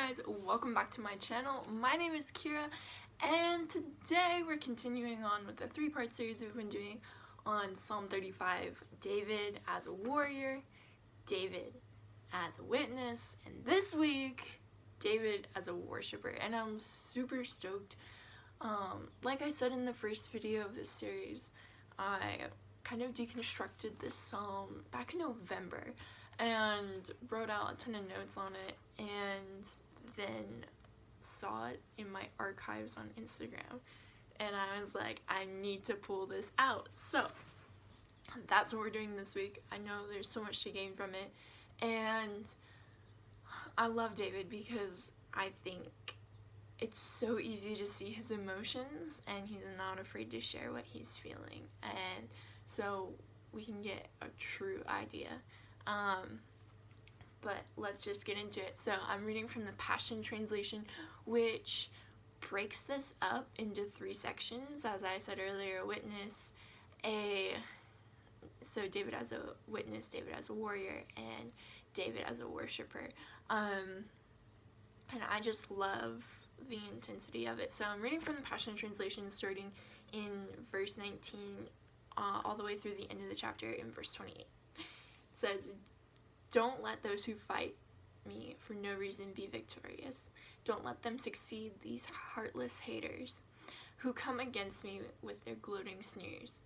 guys, welcome back to my channel. My name is Kira, and today we're continuing on with the three-part series we've been doing on Psalm 35, David as a warrior, David as a witness, and this week, David as a worshiper. And I'm super stoked. Like I said in the first video of this series, I kind of deconstructed this psalm back in November and wrote out a ton of notes on it, and then saw it in my archives on Instagram, and I was like, I need to pull this out. So that's what we're doing this week. I know there's so much to gain from it, and I love David because I think it's so easy to see his emotions, and he's not afraid to share what he's feeling, and so we can get a true idea. But let's just get into it. So I'm reading from the Passion Translation, which breaks this up into three sections. As I said earlier, witness, so David as a witness, David as a warrior, and David as a worshiper. And I just love the intensity of it. So I'm reading from the Passion Translation, starting in verse 19 all the way through the end of the chapter in verse 28. It says, "Don't let those who fight me for no reason be victorious. Don't let them succeed, these heartless haters who come against me with their gloating sneers.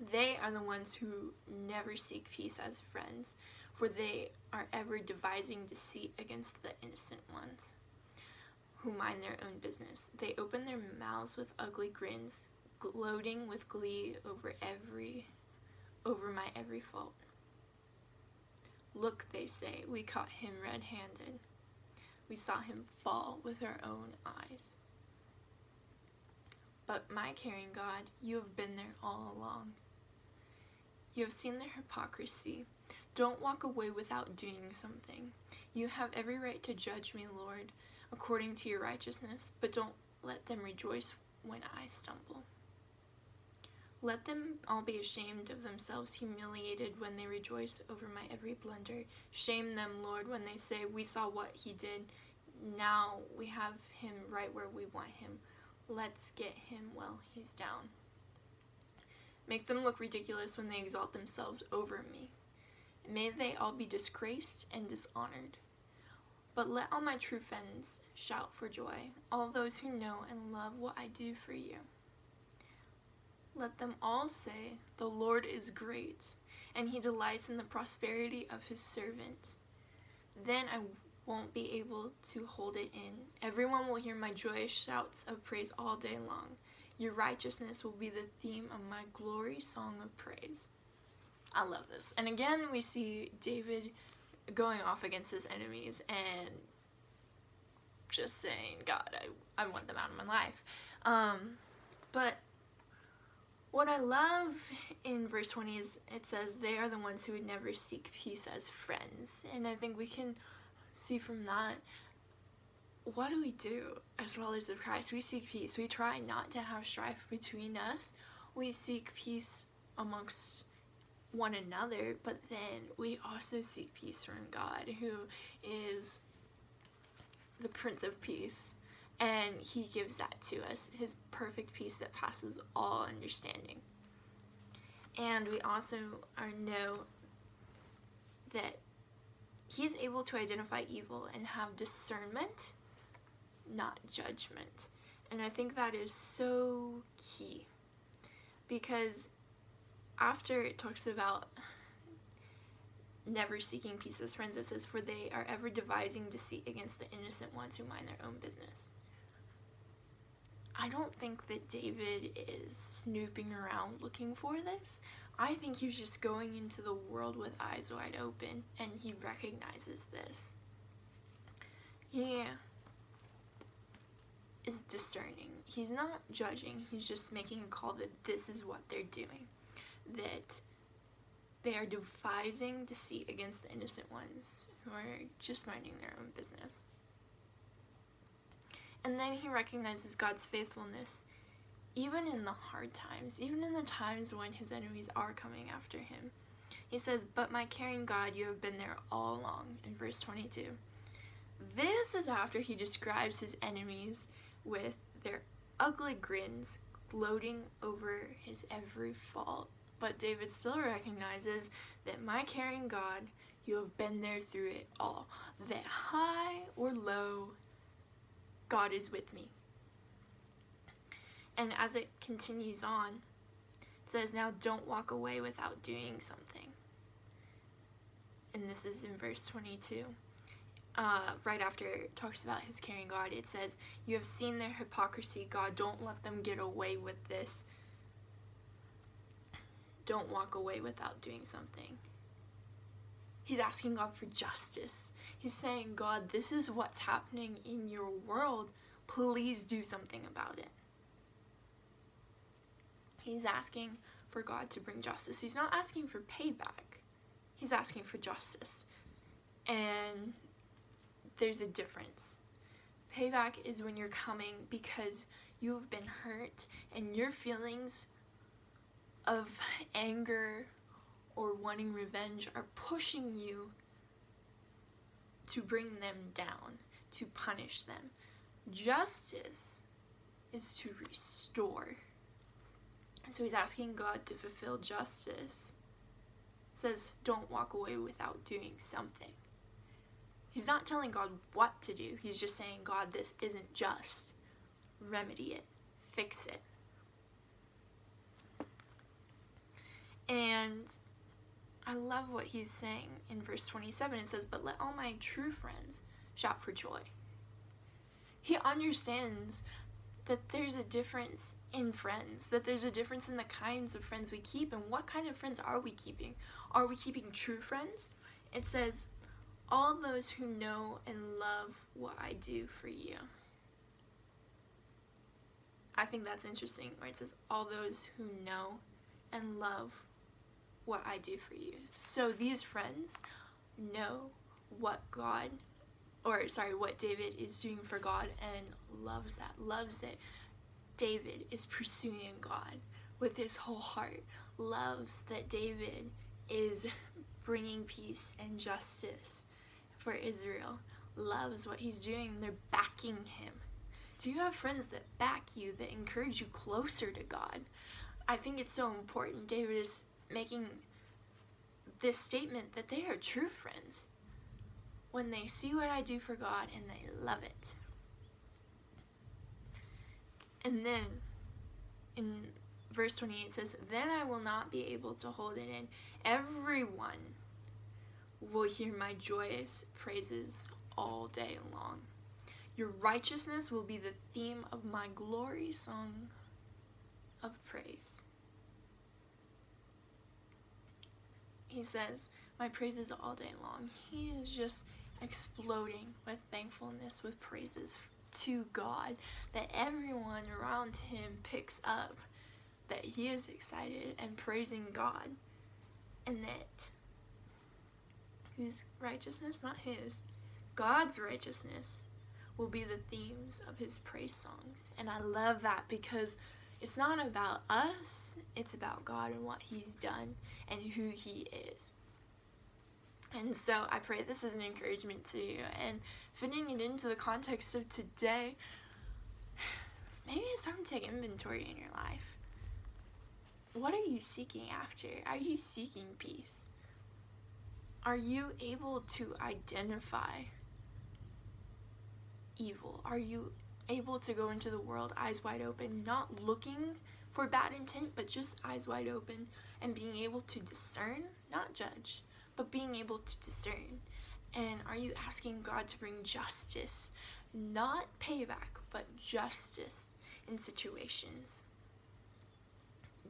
They are the ones who never seek peace as friends, for they are ever devising deceit against the innocent ones who mind their own business. They open their mouths with ugly grins, gloating with glee over my every fault. Look, they say, we caught him red-handed. We saw him fall with our own eyes. But my caring God, you have been there all along. You have seen their hypocrisy. Don't walk away without doing something. You have every right to judge me, Lord, according to your righteousness, but don't let them rejoice when I stumble. Let them all be ashamed of themselves, humiliated when they rejoice over my every blunder. Shame them, Lord, when they say, we saw what he did. Now we have him right where we want him. Let's get him while he's down. Make them look ridiculous when they exalt themselves over me. May they all be disgraced and dishonored. But let all my true friends shout for joy, all those who know and love what I do for you. Let them all say, the Lord is great, and he delights in the prosperity of his servant. Then I won't be able to hold it in. Everyone will hear my joyous shouts of praise all day long. Your righteousness will be the theme of my glory song of praise." I love this. And again, we see David going off against his enemies and just saying, God, I want them out of my life. But what I love in verse 20 is it says, they are the ones who would never seek peace as friends. And I think we can see from that, what do we do as followers of Christ? We seek peace. We try not to have strife between us. We seek peace amongst one another, but then we also seek peace from God, who is the Prince of Peace. And he gives that to us, his perfect peace that passes all understanding. And we also know that he is able to identify evil and have discernment, not judgment. And I think that is so key, because after it talks about never seeking peace as friends, it says, for they are ever devising deceit against the innocent ones who mind their own business. I don't think that David is snooping around looking for this. I think he's just going into the world with eyes wide open, and he recognizes this. He is discerning. He's not judging. He's just making a call that this is what they're doing. That they are devising deceit against the innocent ones who are just minding their own business. And then he recognizes God's faithfulness, even in the hard times, even in the times when his enemies are coming after him. He says, but my caring God, you have been there all along, in verse 22. This is after he describes his enemies with their ugly grins gloating over his every fault. But David still recognizes that my caring God, you have been there through it all. That high or low, God is with me. And as it continues on, it says, now don't walk away without doing something. And this is in verse 22. Right after it talks about his caring God, it says, you have seen their hypocrisy, God. Don't let them get away with this. Don't walk away without doing something. He's asking God for justice. He's saying, God, this is what's happening in your world. Please do something about it. He's asking for God to bring justice. He's not asking for payback. He's asking for justice. And there's a difference. Payback is when you're coming because you have been hurt and your feelings of anger or wanting revenge are pushing you to bring them down, to punish them. Justice is to restore. So he's asking God to fulfill justice. It says, don't walk away without doing something. He's not telling God what to do. He's just saying, God, this isn't just. Remedy it. Fix it. And I love what he's saying in verse 27. It says, but let all my true friends shout for joy. He understands that there's a difference in friends, that there's a difference in the kinds of friends we keep, and what kind of friends are we keeping? Are we keeping true friends? It says, all those who know and love what I do for you. I think that's interesting, where it says, all those who know and love what I do for you. So these friends know what David is doing for God and loves that David is pursuing God with his whole heart, loves that David is bringing peace and justice for Israel, loves what he's doing, and they're backing him. Do you have friends that back you, that encourage you closer to God? I think it's so important. David is making this statement that they are true friends when they see what I do for God and they love it. And then in verse 28 it says, then I will not be able to hold it in. Everyone will hear my joyous praises all day long. Your righteousness will be the theme of my glory song of praise. He says, my praises all day long. He is just exploding with thankfulness, with praises to God, that everyone around him picks up that he is excited and praising God, and that whose righteousness, not his, God's righteousness will be the themes of his praise songs. And I love that because it's not about us, it's about God and what he's done and who he is. And so I pray this is an encouragement to you, and fitting it into the context of today, maybe it's time to take inventory in your life. What are you seeking after? Are you seeking peace? Are you able to identify evil? Are you able to go into the world eyes wide open, not looking for bad intent, but just eyes wide open and being able to discern, not judge, but being able to discern? And are you asking God to bring justice, not payback, but justice in situations?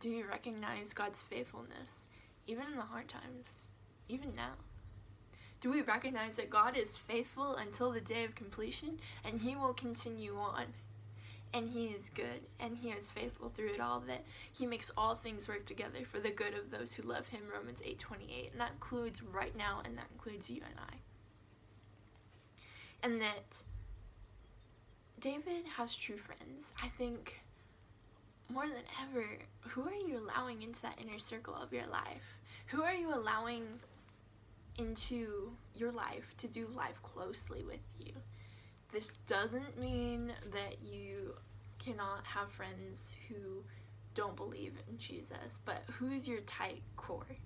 Do you recognize God's faithfulness, even in the hard times, even now? Do we recognize that God is faithful until the day of completion, and he will continue on? And he is good, and he is faithful through it all, that he makes all things work together for the good of those who love him, Romans 8:28, and that includes right now, and that includes you and I. And that David has true friends. I think more than ever, who are you allowing into that inner circle of your life? Who are you allowing into your life to do life closely with you. This doesn't mean that you cannot have friends who don't believe in Jesus, but who's your tight core?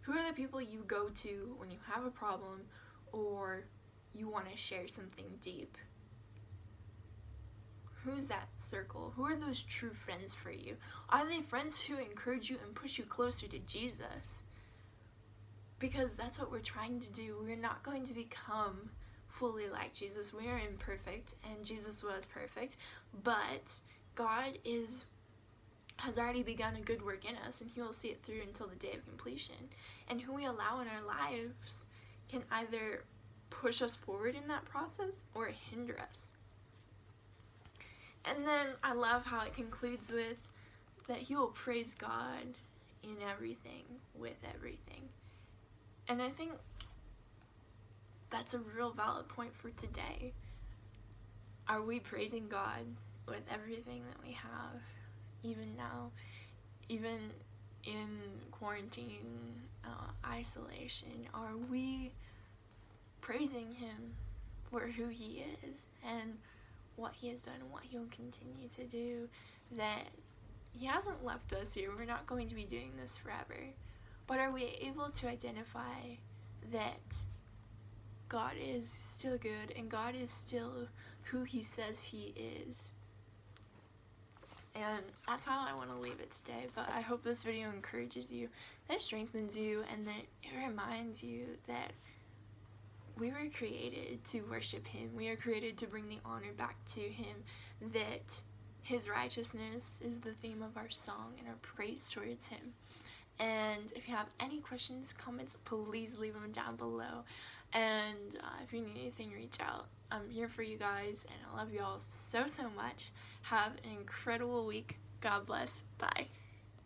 Who are the people you go to when you have a problem or you want to share something deep? Who's that circle? Who are those true friends for you? Are they friends who encourage you and push you closer to Jesus? Because that's what we're trying to do. We're not going to become fully like Jesus. We are imperfect, and Jesus was perfect, but God has already begun a good work in us, and he will see it through until the day of completion. And who we allow in our lives can either push us forward in that process or hinder us. And then I love how it concludes with that he will praise God in everything, with everything. And I think that's a real valid point for today. Are we praising God with everything that we have, even now, even in quarantine, isolation? Are we praising him for who he is and what he has done and what he will continue to do? That he hasn't left us here. We're not going to be doing this forever. But are we able to identify that God is still good and God is still who he says he is? And that's how I want to leave it today. But I hope this video encourages you, that it strengthens you, and that it reminds you that we were created to worship him. We are created to bring the honor back to him, that his righteousness is the theme of our song and our praise towards him. And if you have any questions, comments, please leave them down below. And if you need anything, reach out. I'm here for you guys, and I love you all so much. Have an incredible week. God bless. Bye.